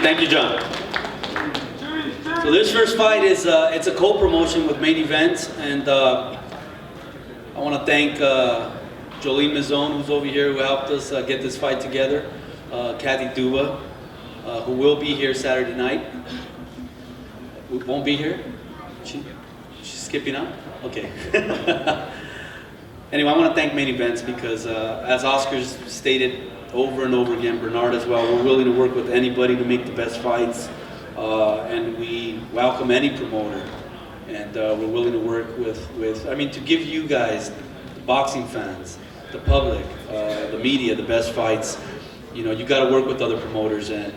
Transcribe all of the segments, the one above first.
Thank you, John. So this first fight is it's a co-promotion with Main Event, and I want to thank Jolene Mazzone, who's over here, who helped us get this fight together. Kathy Duba, who will be here Saturday night. Who won't be here? She's skipping out? Okay. Anyway, I want to thank Main Events because, as Oscar's stated over and over again, Bernard as well, we're willing to work with anybody to make the best fights, and we welcome any promoter, and we're willing to work with, I mean, to give you guys, the boxing fans, the public, the media, the best fights. You know, you got to work with other promoters, and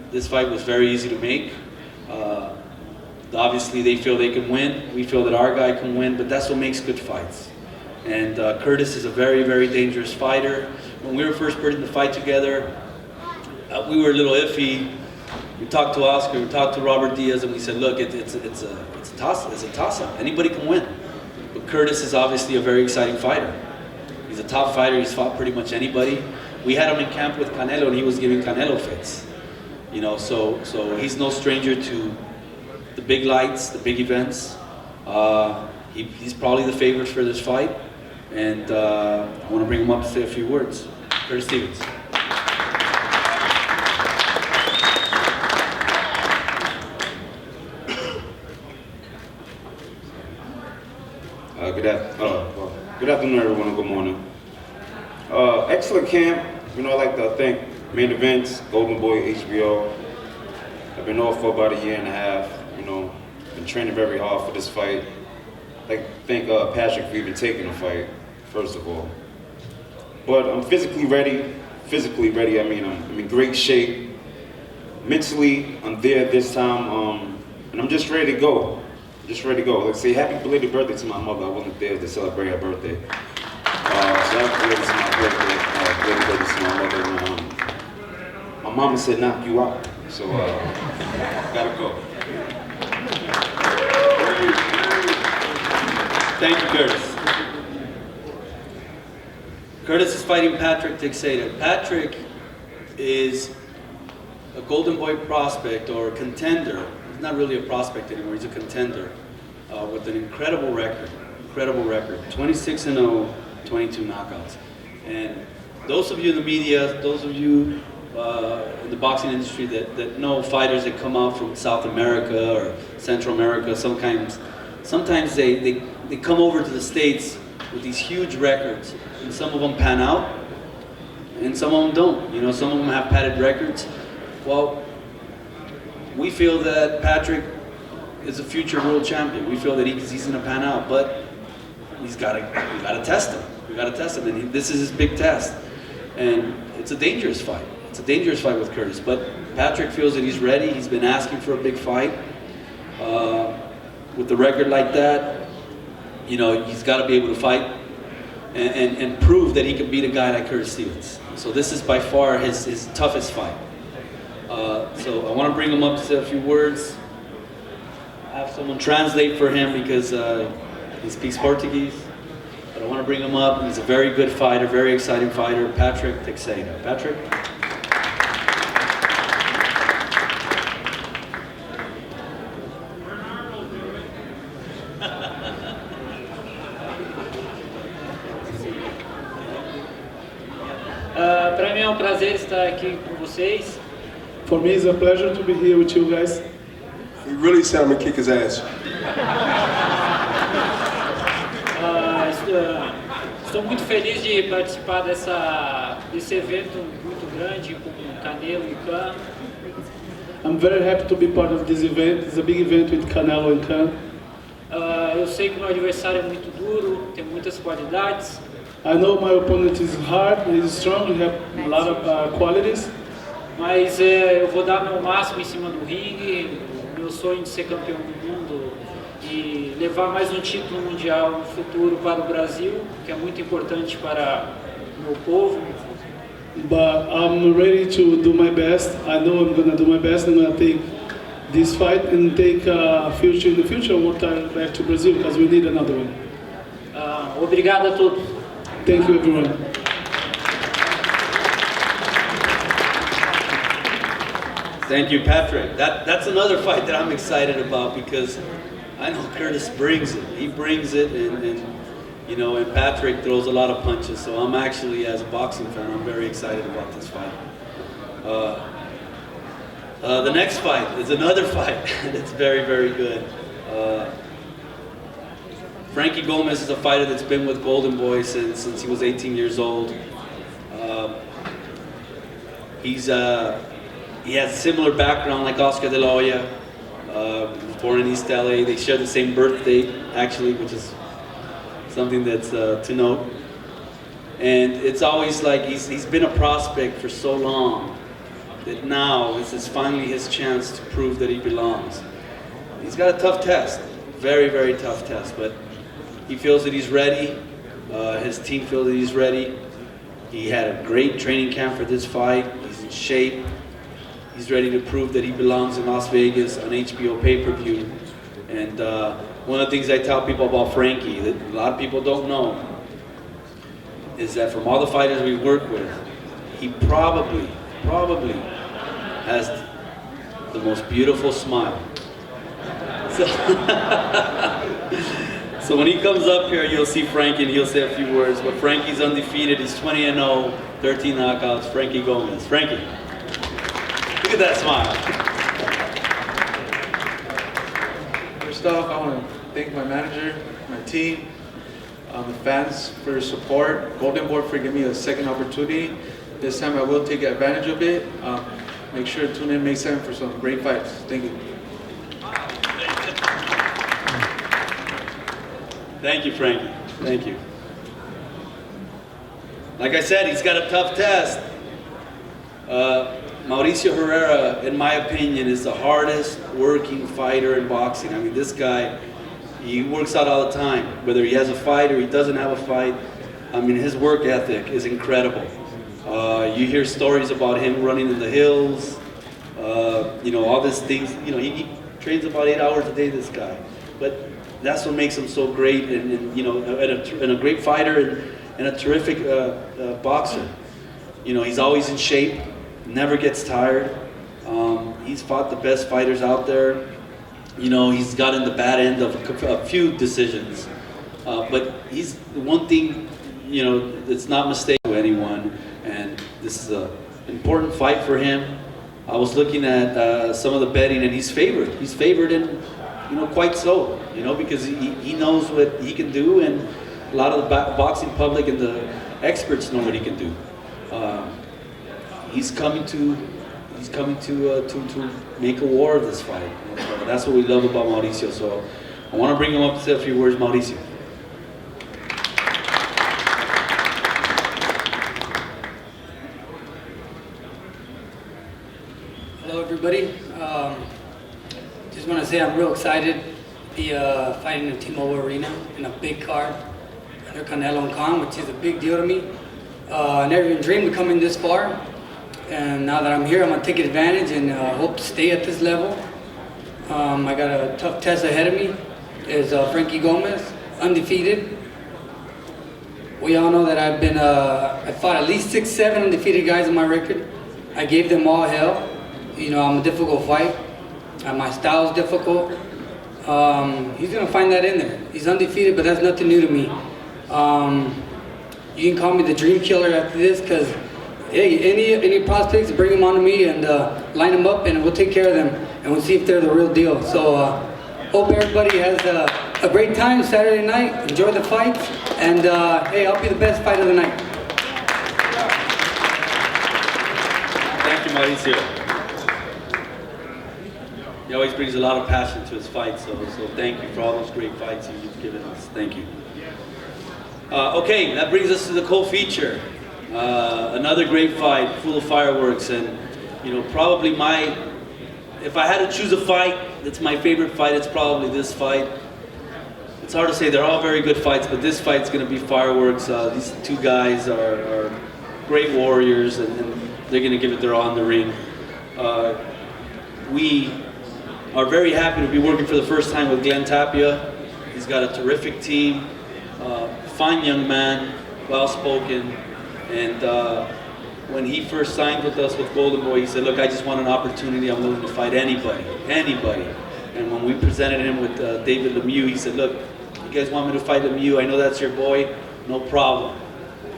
this fight was very easy to make. Obviously, they feel they can win. We feel that our guy can win, but that's what makes good fights. And Curtis is a very, very dangerous fighter. When we were first putting the fight together, we were a little iffy. We talked to Oscar, we talked to Robert Diaz, and we said, look, it's a toss-up. Anybody can win. But Curtis is obviously a very exciting fighter. He's a top fighter. He's fought pretty much anybody. We had him in camp with Canelo, and he was giving Canelo fits. You know, so he's no stranger to the big lights, the big events. He's probably the favorite for this fight, and I want to bring him up to say a few words. Curtis Stevens. Good afternoon, everyone, and good morning. Excellent camp. You know, I'd like to thank Main Events, Golden Boy, HBO. I've been off for about a year and a half. You know, been training very hard for this fight. I'd like to thank Patrick for even taking the fight, first of all. But I'm physically ready. I mean, I'm in great shape. Mentally, I'm there this time, and I'm just ready to go. Let's say happy belated birthday to my mother. I wasn't there to celebrate her birthday. So happy belated birthday to my mother. My mama said knock you out, so gotta go. Thank you, Curtis. Curtis is fighting Patrick Teixera. Patrick is a Golden Boy prospect or a contender. He's not really a prospect anymore, he's a contender with an incredible record. 26-0, 22 knockouts. And those of you in the media, those of you in the boxing industry that know fighters that come out from South America or Central America, sometimes they come over to the States with these huge records, and some of them pan out, and some of them don't. You know, some of them have padded records. Well, we feel that Patrick is a future world champion. We feel that he's going to pan out, but we gotta test him. We gotta test him, and this is his big test. And it's a dangerous fight. It's a dangerous fight with Curtis, but Patrick feels that he's ready. He's been asking for a big fight. With a record like that, you know, he's got to be able to fight and prove that he can beat a guy like Curtis Stevens. So this is by far his toughest fight. So I want to bring him up to say a few words. Have someone translate for him because he speaks Portuguese. But I want to bring him up. He's a very good fighter, very exciting fighter, Patrick Teixeira. Patrick? Para mim é prazer estar aqui com vocês. For me, it's a pleasure to be here with you guys. We really said I'm gonna kick his ass. Estou muito feliz de participar desse evento muito grande com Canelo e Can. I'm very happy to be part of this event. It's a big event with Canelo and Can. Eu sei que meu adversário é muito duro, tem muitas qualidades. I know my opponent is hard, he's strong, he has a lot of qualities. Mas eu vou dar meu máximo em cima do ringue. Meu sonho de ser campeão do mundo e levar mais um título mundial no futuro para o Brasil, que é muito importante para o meu povo. But I'm ready to do my best. I know I'm gonna do my best. I'm gonna take this fight and take in the future world title back to Brazil because we need another one. Obrigado a todos. Thank you, everyone. Thank you, Patrick. That's another fight that I'm excited about because I know Curtis brings it. He brings it, and you know, and Patrick throws a lot of punches. So I'm actually, as a boxing fan, I'm very excited about this fight. The next fight is another fight that's very, very good. Frankie Gomez is a fighter that's been with Golden Boy since he was 18 years old. He has a similar background like Oscar De La Hoya, born in East LA. They share the same birth date, actually, which is something that's to note. And it's always like he's been a prospect for so long that now this is finally his chance to prove that he belongs. He's got a tough test, very, very tough test, but he feels that he's ready. His team feels that he's ready. He had a great training camp for this fight. He's in shape. He's ready to prove that he belongs in Las Vegas on HBO pay-per-view. And one of the things I tell people about Frankie that a lot of people don't know is that from all the fighters we work with, he probably has the most beautiful smile. So when he comes up here, you'll see Frankie and he'll say a few words, but Frankie's undefeated. He's 20-0, 13 knockouts, Frankie Gomez. Frankie, look at that smile. First off, I want to thank my manager, my team, the fans for your support. Golden Boy for giving me a second opportunity. This time I will take advantage of it. Make sure to tune in May 7th for some great fights. Thank you. Thank you, Frankie. Thank you. Like I said, he's got a tough test. Mauricio Herrera, in my opinion, is the hardest working fighter in boxing. I mean, this guy, he works out all the time. Whether he has a fight or he doesn't have a fight, I mean, his work ethic is incredible. You hear stories about him running in the hills, you know, all these things. You know, he trains about 8 hours a day, this guy. But that's what makes him so great, and you know, and a great fighter and a terrific boxer. You know, he's always in shape, never gets tired. He's fought the best fighters out there. You know, he's gotten the bad end of a few decisions, but he's the one thing, you know, that's not mistake to anyone, and this is an important fight for him. I was looking at some of the betting, and he's favored. He's favored in, you know, quite so, you know, because he knows what he can do, and a lot of the boxing public and the experts know what he can do. He's coming to make a war of this fight. That's what we love about Mauricio. So I want to bring him up to say a few words. Mauricio. Hello, everybody. Just want to say I'm real excited to be fighting in T-Mobile Arena in a big card under Canelo and Khan, which is a big deal to me. I never even dreamed of coming this far, and now that I'm here, I'm going to take advantage and hope to stay at this level. I got a tough test ahead of me. Is Frankie Gomez, undefeated. We all know that I fought at least 6, 7 undefeated guys in my record. I gave them all hell. You know, I'm a difficult fight. My style is difficult. He's going to find that in there. He's undefeated, but that's nothing new to me. You can call me the dream killer after this, because hey, any prospects, bring them on to me and line them up, and we'll take care of them, and we'll see if they're the real deal. So hope everybody has a great time Saturday night. Enjoy the fights, and hey, I'll be the best fight of the night. Thank you, Mauricio. He always brings a lot of passion to his fights, so thank you for all those great fights you've given us. Thank you. Okay, that brings us to the co-feature. Another great fight, full of fireworks, and you know, probably if I had to choose a fight that's my favorite fight, it's probably this fight. It's hard to say, they're all very good fights, but this fight's going to be fireworks. These two guys are great warriors, and they're going to give it their all in the ring. We are very happy to be working for the first time with Glen Tapia. He's got a terrific team, fine young man, well-spoken, and when he first signed with us with Golden Boy, he said, look, I just want an opportunity. I'm willing to fight anybody. And when we presented him with David Lemieux, he said, look, you guys want me to fight Lemieux? I know that's your boy. No problem.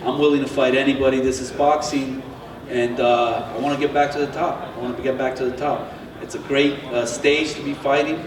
I'm willing to fight anybody. This is boxing. And I want to get back to the top. It's a great stage to be fighting.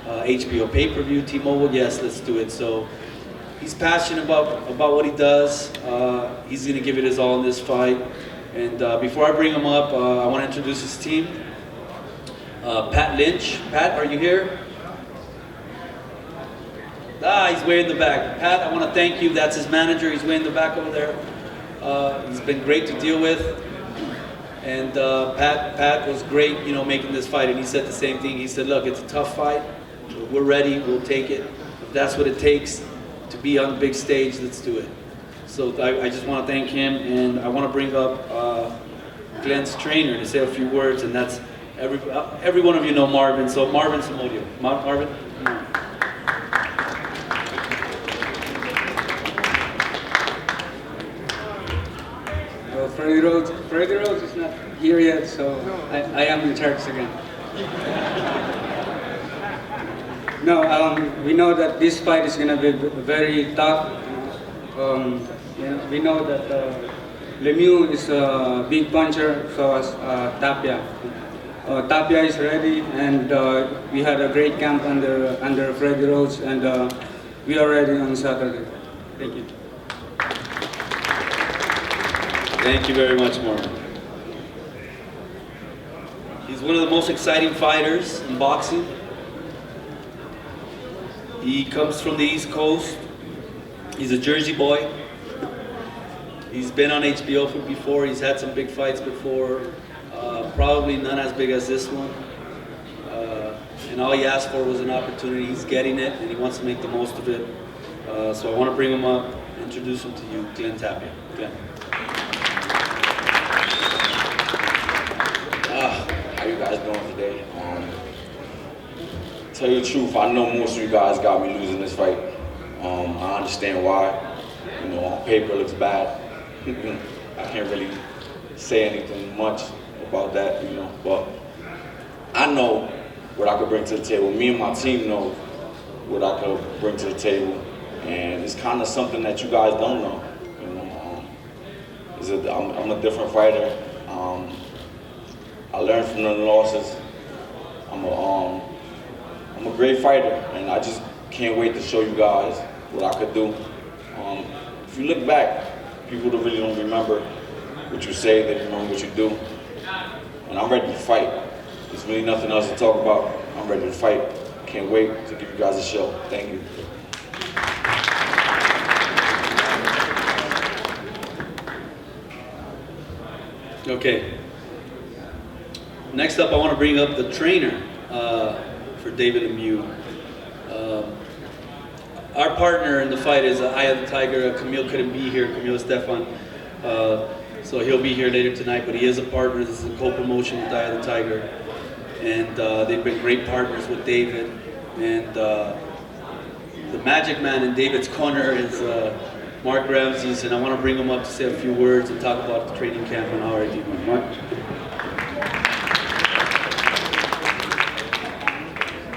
HBO pay-per-view, T-Mobile, yes, let's do it. So he's passionate about what he does. He's going to give it his all in this fight. And before I bring him up, I want to introduce his team. Pat Lynch. Pat, are you here? He's way in the back. Pat, I want to thank you. That's his manager. He's way in the back over there. He's been great to deal with. And Pat was great, making this fight. And he said the same thing. He said, look, it's a tough fight. We're ready. We'll take it. If that's what it takes to be on the big stage, let's do it. So I just want to thank him. And I want to bring up Glen's trainer to say a few words. And that's every one of you know Marvin. So Marvin Samodio. Marvin? Come on. Well, Freddie Rhodes is not here yet, so I am in charge again. No, we know that this fight is going to be very tough. We know that Lemieux is a big puncher, so is Tapia. Tapia is ready, and we had a great camp under Freddie Rhodes, and we are ready on Saturday. Thank you. Thank you very much, Marvin. He's one of the most exciting fighters in boxing. He comes from the East Coast. He's a Jersey boy. He's been on HBO before. He's had some big fights before. Probably none as big as this one. And all he asked for was an opportunity. He's getting it, and he wants to make the most of it. So I want to bring him up, introduce him to you, Glen Tapia. Glen. How you guys doing today? Tell you the truth, I know most of you guys got me losing this fight. I understand why. On paper it looks bad. I can't really say anything much about that, but I know what I could bring to the table. Me and my team know what I could bring to the table, and it's kind of something that you guys don't know. I'm a different fighter. I learned from the losses. I'm a great fighter, and I just can't wait to show you guys what I could do. If you look back, people really don't remember what you say, they remember what you do. And I'm ready to fight. There's really nothing else to talk about. I'm ready to fight. Can't wait to give you guys a show. Thank you. Okay. Next up, I want to bring up the trainer for David Lemieux. Our partner in the fight is Eye of the Tiger. Camille couldn't be here, Camille Stefan. So he'll be here later tonight, but he is a partner. This is a co-promotion with Eye of the Tiger. And they've been great partners with David. And the magic man in David's corner is Mark Ramses, and I want to bring him up to say a few words and talk about the training camp and how are you doing. Mark?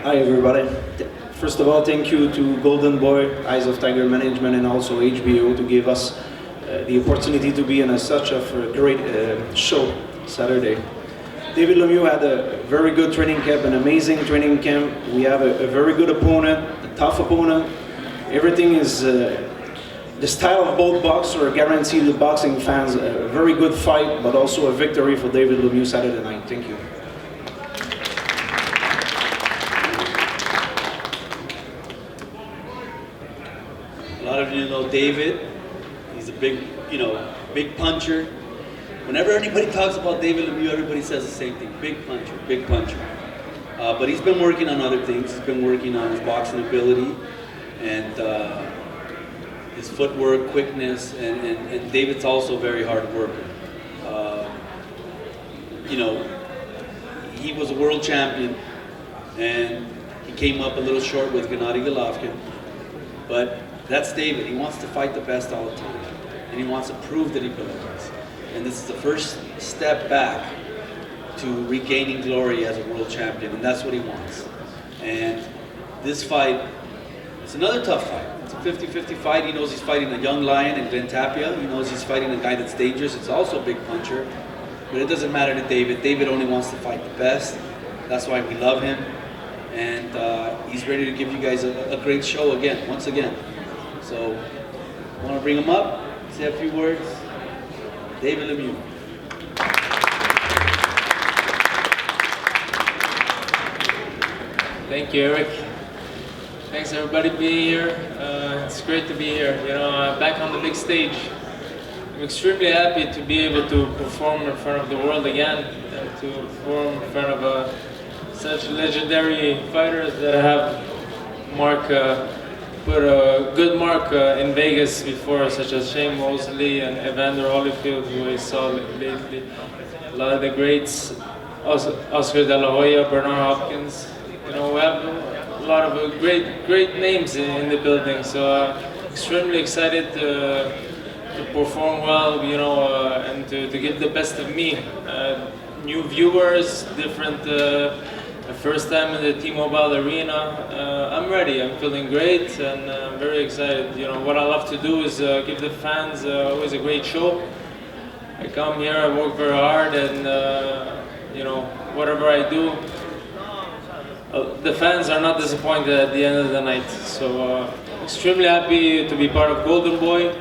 Hi everybody. First of all, thank you to Golden Boy, Eyes of Tiger Management, and also HBO to give us the opportunity to be in such a great show Saturday. David Lemieux had a very good training camp, an amazing training camp. We have a very good opponent, a tough opponent. Everything is the style of both boxers guarantee the boxing fans a very good fight, but also a victory for David Lemieux Saturday night. Thank you. A lot of you know David. He's a big, big puncher. Whenever anybody talks about David Lemieux, everybody says the same thing, big puncher, big puncher. But he's been working on other things. He's been working on his boxing ability and his footwork, quickness, and David's also a very hard worker. He was a world champion, and he came up a little short with Gennady Golovkin. But that's David. He wants to fight the best all the time, and he wants to prove that he belongs. and this is the first step back to regaining glory as a world champion, and that's what he wants. And this fight, it's another tough fight. It's a 50-50 fight. He knows he's fighting a young lion in Glen Tapia. He knows he's fighting a guy that's dangerous. It's also a big puncher, but it doesn't matter to David. David only wants to fight the best. That's why we love him, and he's ready to give you guys a great show again, once again. So, I want to bring him up, say a few words. David Lemieux. Thank you, Eric. Thanks everybody for being here. It's great to be here. You know, back on the big stage. I'm extremely happy to be able to perform in front of the world again, and to perform in front of such legendary fighters that have put a good mark in Vegas before, such as Shane Mosley and Evander Holyfield, who I saw lately. A lot of the greats, Oscar De La Hoya, Bernard Hopkins. You know, we have a lot of great names in the building. So extremely excited to perform well, you know, and to give the best of me. New viewers, different. First time in the T-Mobile Arena. I'm ready. I'm feeling great, and I'm very excited. You know, what I love to do is give the fans always a great show. I come here, I work very hard, and you know, whatever I do, the fans are not disappointed at the end of the night. So extremely happy to be part of Golden Boy.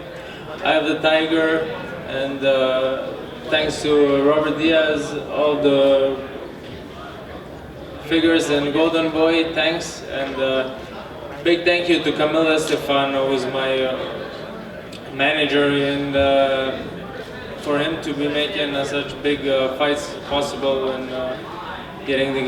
I have the Tiger, and thanks to Robert Diaz, all the figures in Golden Boy, thanks. And big thank you to Camila Stefano, who's my manager, and for him to be making such big fights possible, and getting the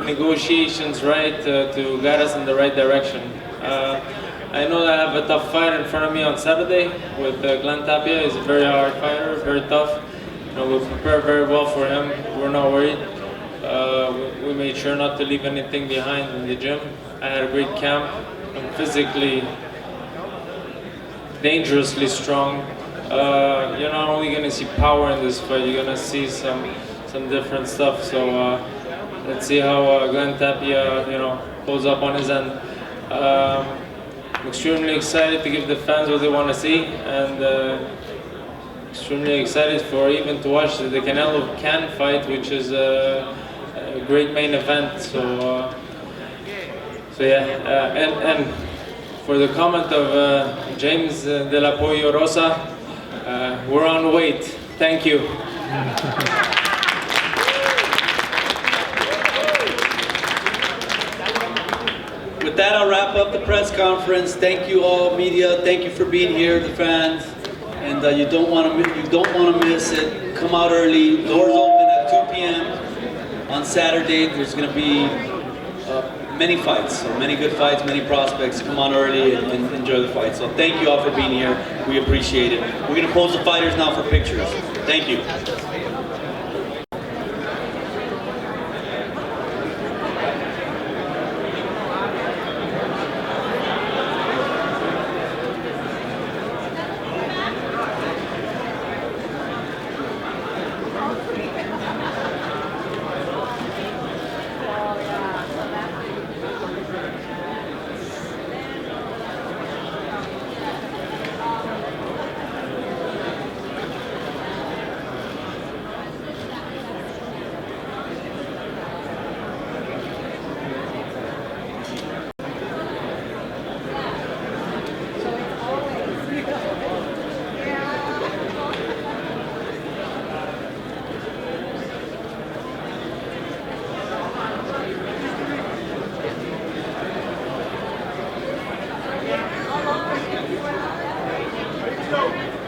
negotiations right to guide us in the right direction. I know that I have a tough fight in front of me on Saturday with Glen Tapia. He's a very hard fighter, very tough. You know, we prepare very well for him. We're not worried. We made sure not to leave anything behind in the gym. I had a great camp. I'm physically dangerously strong. You're not only going to see power in this fight, you're going to see some different stuff. So let's see how Glen Tapia, you know, holds up on his end. I'm extremely excited to give the fans what they want to see, and extremely excited for even to watch the Canelo Can fight, which is a great main event. So yeah, and for the comment of James De La Pollo Rosa, we're on weight. Thank you. With that, I'll wrap up the press conference. Thank you all, media. Thank you for being here, the fans. And you don't want to miss it. Come out early. Doors open at 2 p.m. on Saturday. There's going to be many fights, so many good fights, many prospects. Come on early and enjoy the fight. So thank you all for being here. We appreciate it. We're going to pose the fighters now for pictures. Thank you. Go.